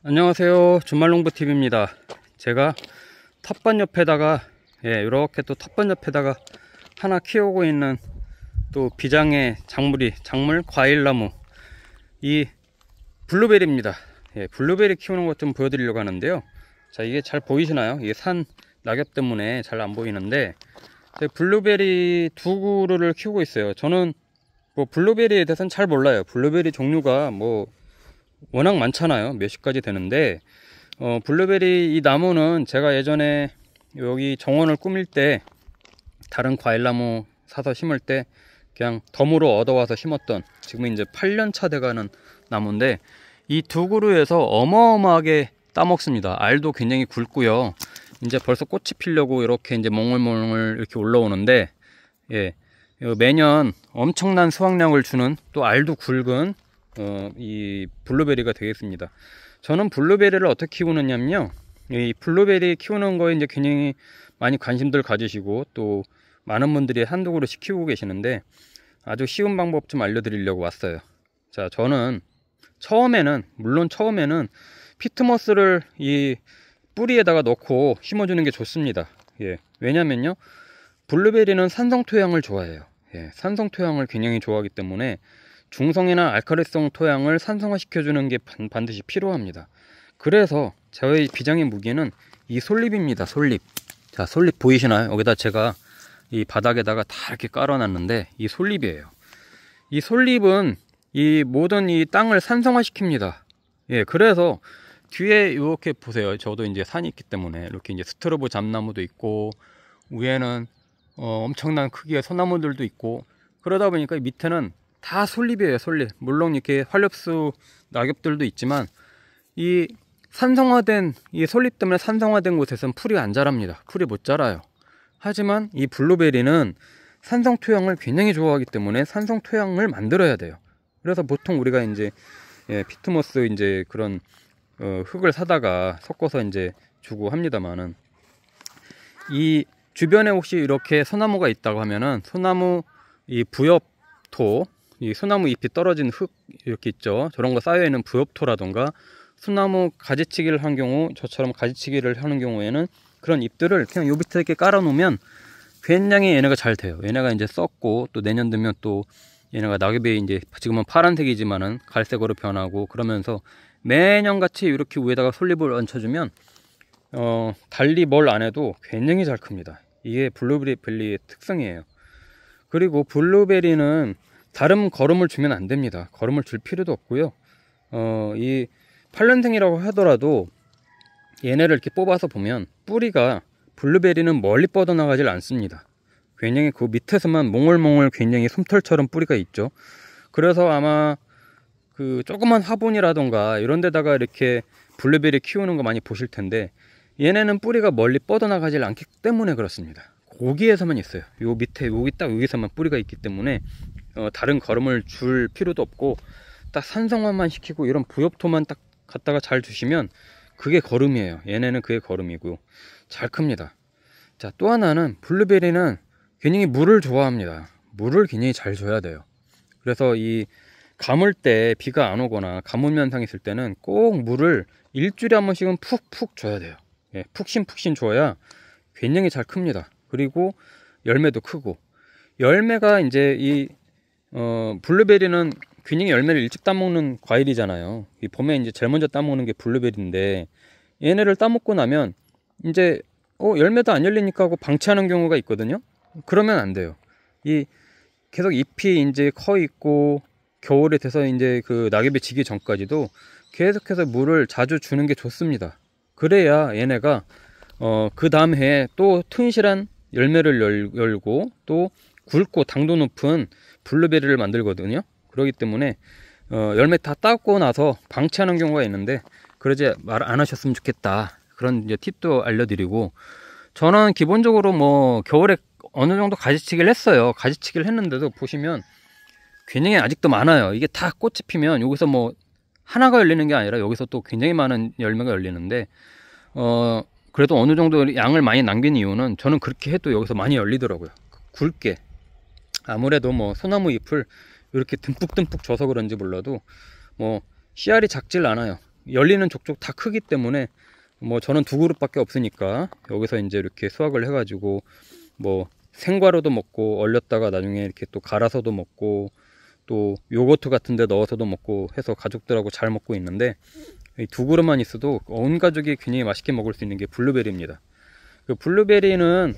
안녕하세요, 주말농부TV입니다. 제가 텃밭 옆에다가 이렇게 또 텃밭 옆에다가 하나 키우고 있는 또 비장의 작물 과일나무, 이 블루베리입니다. 블루베리 키우는 것 좀 보여드리려고 하는데요. 자, 이게 잘 보이시나요? 이게 산 낙엽 때문에 잘 안 보이는데, 블루베리 두 그루를 키우고 있어요. 저는 뭐 블루베리에 대해서는 잘 몰라요. 블루베리 종류가 뭐 워낙 많잖아요. 몇십 가지 되는데, 블루베리 이 나무는 제가 예전에 여기 정원을 꾸밀 때 다른 과일나무 사서 심을 때 그냥 덤으로 얻어와서 심었던, 지금 이제 8년 차 돼가는 나무인데, 이 두 그루에서 어마어마하게 따먹습니다. 알도 굉장히 굵고요. 이제 벌써 꽃이 피려고 이렇게 이제 몽글몽글 이렇게 올라오는데, 매년 엄청난 수확량을 주는, 또 알도 굵은 이 블루베리가 되겠습니다. 저는 블루베리를 어떻게 키우느냐면요, 이 블루베리 키우는 거에 이제 굉장히 많이 관심들 가지시고 또 많은 분들이 한두 그루씩 키우고 계시는데, 아주 쉬운 방법 좀 알려드리려고 왔어요. 자, 저는 처음에는 피트모스를 이 뿌리에다가 넣고 심어주는 게 좋습니다. 왜냐면요, 블루베리는 산성 토양을 좋아해요. 산성 토양을 굉장히 좋아하기 때문에 중성이나 알칼리성 토양을 산성화 시켜주는 게 반드시 필요합니다. 그래서 저의 비장의 무기는 이 솔잎입니다. 솔잎. 자, 솔잎 보이시나요? 여기다 제가 이 바닥에다가 다 이렇게 깔아놨는데, 이 솔잎이에요. 이 솔잎은 이 모든 이 땅을 산성화 시킵니다. 그래서 뒤에 이렇게 보세요. 저도 이제 산이 있기 때문에 이렇게 이제 스트로브 잡나무도 있고, 위에는 엄청난 크기의 소나무들도 있고, 그러다 보니까 밑에는 다 솔잎이에요. 솔잎. 물론 이렇게 활엽수 낙엽들도 있지만, 이 산성화된 이 솔잎 때문에 산성화된 곳에서는 풀이 안 자랍니다. 풀이 못 자라요. 하지만 이 블루베리는 산성 토양을 굉장히 좋아하기 때문에 산성 토양을 만들어야 돼요. 그래서 보통 우리가 이제 피트모스 이제 그런 흙을 사다가 섞어서 이제 주고 합니다만은, 이 주변에 혹시 이렇게 소나무가 있다고 하면은, 소나무 이 부엽토, 이 소나무 잎이 떨어진 흙 이렇게 있죠. 저런 거 쌓여 있는 부엽토라던가, 소나무 가지치기를 한 경우, 저처럼 가지치기를 하는 경우에는 그런 잎들을 그냥 요 밑에 이렇게 깔아 놓으면 굉장히 얘네가 잘 돼요. 얘네가 이제 썩고, 또 내년 되면 또 얘네가 낙엽이 이제 지금은 파란색이지만은 갈색으로 변하고, 그러면서 매년 같이 이렇게 위에다가 솔잎을 얹혀주면 달리 뭘 안 해도 굉장히 잘 큽니다. 이게 블루베리의 특성이에요. 그리고 블루베리는 다른 거름을 주면 안 됩니다. 거름을 줄 필요도 없고요. 이 8년생이라고 하더라도 얘네를 이렇게 뽑아서 보면 뿌리가, 블루베리는 멀리 뻗어나가질 않습니다. 굉장히 그 밑에서만 몽글몽글 굉장히 솜털처럼 뿌리가 있죠. 그래서 아마 그 조그만 화분이라던가 이런 데다가 이렇게 블루베리 키우는 거 많이 보실 텐데, 얘네는 뿌리가 멀리 뻗어나가질 않기 때문에 그렇습니다. 거기에서만 있어요. 요 밑에 여기서만 뿌리가 있기 때문에 다른 거름을 줄 필요도 없고, 딱 산성화만 시키고 이런 부엽토만 딱 갖다가 잘 주시면 그게 거름이에요. 얘네는 그게 거름이고 잘 큽니다. 자, 또 하나는 블루베리는 굉장히 물을 좋아합니다. 물을 굉장히 잘 줘야 돼요. 그래서 이 가물 때 비가 안 오거나 가뭄 현상이 있을 때는 꼭 물을 일주일에 한 번씩은 푹푹 줘야 돼요. 푹신푹신 줘야 굉장히 잘 큽니다. 그리고 열매도 크고, 열매가 이제 이 블루베리는 굉장히 열매를 일찍 따먹는 과일이잖아요. 이 봄에 이제 제일 먼저 따먹는 게 블루베리인데, 얘네를 따먹고 나면 이제 열매도 안 열리니까 하고 방치하는 경우가 있거든요. 그러면 안 돼요. 이 계속 잎이 이제 커 있고, 겨울에 돼서 이제 그 낙엽이 지기 전까지도 계속해서 물을 자주 주는 게 좋습니다. 그래야 얘네가 그 다음 해에 또 튼실한 열매를 열고 또 굵고 당도 높은 블루베리를 만들거든요. 그렇기 때문에 열매 다 따고 나서 방치하는 경우가 있는데, 그러지 안 하셨으면 좋겠다. 그런 이제 팁도 알려드리고, 저는 기본적으로 뭐 겨울에 어느 정도 가지치기를 했어요. 가지치기를 했는데도 보시면 굉장히 아직도 많아요. 이게 다 꽃이 피면 여기서 뭐 하나가 열리는 게 아니라 여기서 또 굉장히 많은 열매가 열리는데, 그래도 어느 정도 양을 많이 남긴 이유는, 저는 그렇게 해도 여기서 많이 열리더라고요. 굵게. 아무래도 뭐 소나무 잎을 이렇게 듬뿍듬뿍 줘서 그런지 몰라도 뭐 씨알이 작질 않아요. 열리는 족족 다 크기 때문에 뭐 저는 2그룹밖에 없으니까 여기서 이제 이렇게 수확을 해가지고 뭐 생과로도 먹고 얼렸다가 나중에 이렇게 또 갈아서도 먹고 또 요거트 같은 데 넣어서도 먹고 해서 가족들하고 잘 먹고 있는데, 이 2그룹만 있어도 온 가족이 굉장히 맛있게 먹을 수 있는 게 블루베리입니다. 그 블루베리는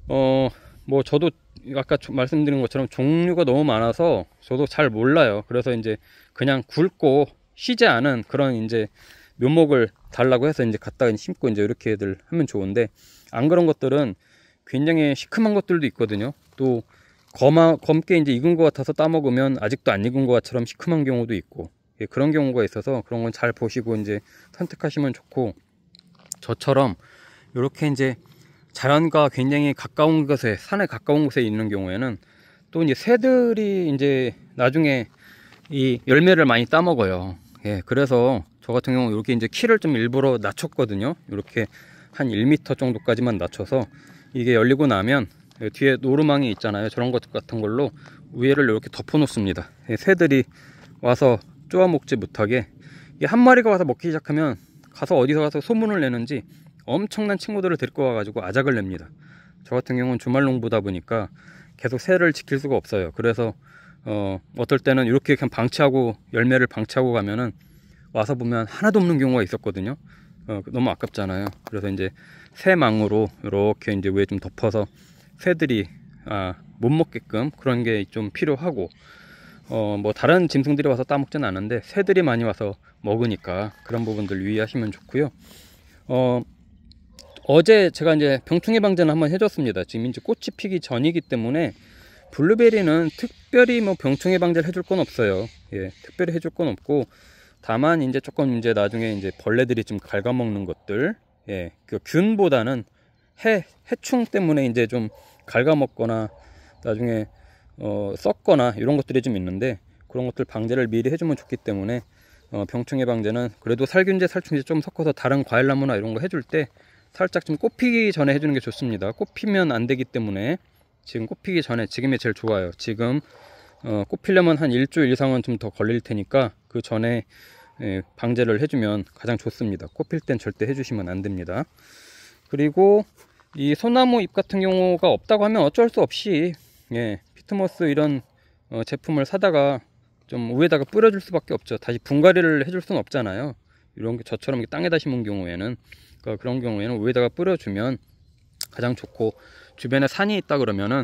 뭐 저도 아까 말씀드린 것처럼 종류가 너무 많아서 저도 잘 몰라요. 그래서 이제 그냥 굵고 쉬지 않은 그런 이제 묘목을 달라고 해서 이제 갖다가 심고 이제 이렇게들 하면 좋은데, 안 그런 것들은 굉장히 시큼한 것들도 있거든요. 또 검게 이제 익은 것 같아서 따먹으면 아직도 안 익은 것처럼 시큼한 경우도 있고, 예, 그런 경우가 있어서 그런 건 잘 보시고 이제 선택하시면 좋고, 저처럼 이렇게 이제 자연과 굉장히 가까운 곳에, 산에 가까운 곳에 있는 경우에는 또 이제 새들이 이제 나중에 이 열매를 많이 따먹어요. 예, 그래서 저 같은 경우 이렇게 이제 키를 좀 일부러 낮췄거든요. 이렇게 한 1m 정도까지만 낮춰서 이게 열리고 나면 뒤에 노루망이 있잖아요. 저런 것 같은 걸로 위에를 이렇게 덮어 놓습니다. 예, 새들이 와서 쪼아 먹지 못하게. 이게 한 마리가 와서 먹기 시작하면 가서 어디서 가서 소문을 내는지 엄청난 친구들을 데리고 와가지고 아작을 냅니다. 저 같은 경우는 주말 농부다 보니까 계속 새를 지킬 수가 없어요. 그래서 어떨 때는 이렇게 그냥 방치하고, 열매를 방치하고 가면은 와서 보면 하나도 없는 경우가 있었거든요. 너무 아깝잖아요. 그래서 이제 새망으로 이렇게 이제 위에 좀 덮어서 새들이 못 먹게끔 그런 게 좀 필요하고, 뭐 다른 짐승들이 와서 따먹지는 않은데 새들이 많이 와서 먹으니까 그런 부분들 유의하시면 좋고요. 어제 제가 이제 병충해 방제는 한번 해줬습니다. 지금 이제 꽃이 피기 전이기 때문에 블루베리는 특별히 뭐 병충해 방제를 해줄 건 없어요. 예, 특별히 해줄 건 없고, 다만 이제 조금 이제 나중에 이제 벌레들이 좀 갉아먹는 것들, 예, 그 균보다는 해충 때문에 이제 좀 갉아먹거나 나중에 썩거나 이런 것들이 좀 있는데, 그런 것들 방제를 미리 해주면 좋기 때문에 병충해 방제는 그래도 살균제, 살충제 좀 섞어서 다른 과일나무나 이런 거 해줄 때 살짝 좀 꽃피기 전에 해주는 게 좋습니다. 꽃피면 안 되기 때문에 지금 꽃피기 전에, 지금이 제일 좋아요. 지금 꽃피려면 한 일주일 이상은 좀 더 걸릴 테니까 그 전에 방제를 해주면 가장 좋습니다. 꽃필 땐 절대 해주시면 안 됩니다. 그리고 이 소나무 잎 같은 경우가 없다고 하면 어쩔 수 없이, 예, 피트모스 이런 제품을 사다가 좀 위에다가 뿌려줄 수밖에 없죠. 다시 분갈이를 해줄 수는 없잖아요. 이런 게 저처럼 땅에다 심은 경우에는, 그러니까 그런 경우에는 위에다가 뿌려주면 가장 좋고, 주변에 산이 있다 그러면은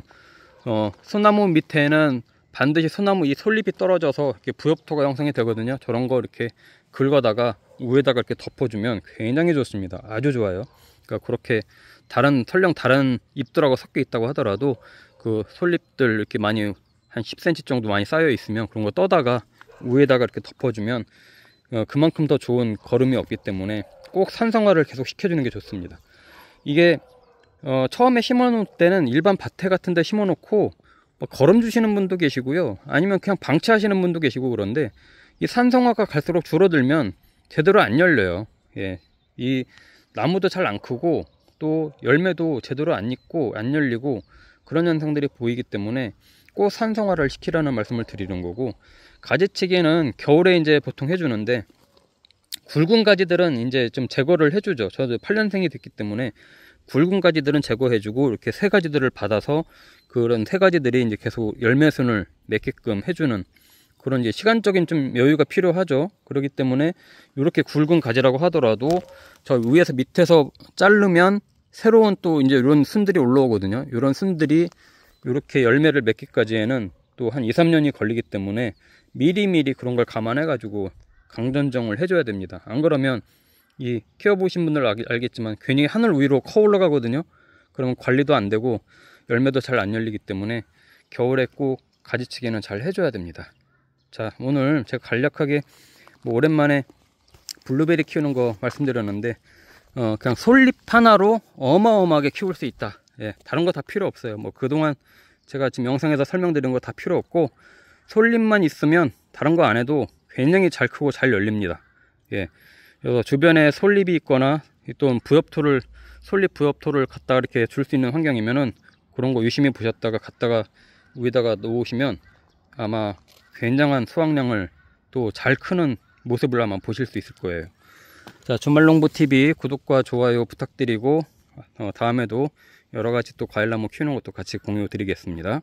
소나무 밑에는 반드시 소나무 이 솔잎이 떨어져서 이렇게 부엽토가 형성이 되거든요. 저런 거 이렇게 긁어다가 위에다가 이렇게 덮어주면 굉장히 좋습니다. 아주 좋아요. 그러니까 그렇게 설령 다른 잎들하고 섞여 있다고 하더라도 그 솔잎들 이렇게 많이 한 10cm 정도 많이 쌓여 있으면 그런 거 떠다가 위에다가 이렇게 덮어주면 그만큼 더 좋은 거름이 없기 때문에 꼭 산성화를 계속 시켜주는 게 좋습니다. 이게 처음에 심어 놓을 때는 일반 밭에 같은 데 심어 놓고 거름 주시는 분도 계시고요, 아니면 그냥 방치하시는 분도 계시고, 그런데 이 산성화가 갈수록 줄어들면 제대로 안 열려요. 예, 이 나무도 잘 안 크고 또 열매도 제대로 안 익고 안 열리고 그런 현상들이 보이기 때문에 꼭 산성화를 시키라는 말씀을 드리는 거고, 가지치기는 겨울에 이제 보통 해주는데 굵은 가지들은 이제 좀 제거를 해주죠. 저도 8년생이 됐기 때문에 굵은 가지들은 제거해주고, 이렇게 새 가지들을 받아서 그런 새 가지들이 이제 계속 열매순을 맺게끔 해주는 그런 이제 시간적인 좀 여유가 필요하죠. 그렇기 때문에 이렇게 굵은 가지라고 하더라도 저 위에서 밑에서 자르면 새로운 또 이제 이런 순들이 올라오거든요. 이런 순들이 이렇게 열매를 맺기까지에는 또 한 2, 3년이 걸리기 때문에 미리미리 그런 걸 감안해 가지고 강전정을 해줘야 됩니다. 안 그러면 이 키워보신 분들 알겠지만 괜히 하늘 위로 커 올라가거든요. 그러면 관리도 안 되고 열매도 잘 안 열리기 때문에 겨울에 꼭 가지치기는 잘 해줘야 됩니다. 자, 오늘 제가 간략하게 뭐 오랜만에 블루베리 키우는 거 말씀드렸는데 그냥 솔잎 하나로 어마어마하게 키울 수 있다. 예, 다른 거 다 필요 없어요. 뭐 그동안 제가 지금 영상에서 설명드린 거 다 필요 없고, 솔잎만 있으면 다른 거 안 해도 굉장히 잘 크고 잘 열립니다. 예, 그래서 주변에 솔잎이 있거나 또 부엽토를, 솔잎 부엽토를 갖다가 이렇게 줄 수 있는 환경이면은 그런 거 유심히 보셨다가 갖다가 위에다가 놓으시면 아마 굉장한 수확량을, 또 잘 크는 모습을 아마 보실 수 있을 거예요. 자, 주말농부TV 구독과 좋아요 부탁드리고 다음에도 여러가지 또 과일나무 키우는 것도 같이 공유 드리겠습니다.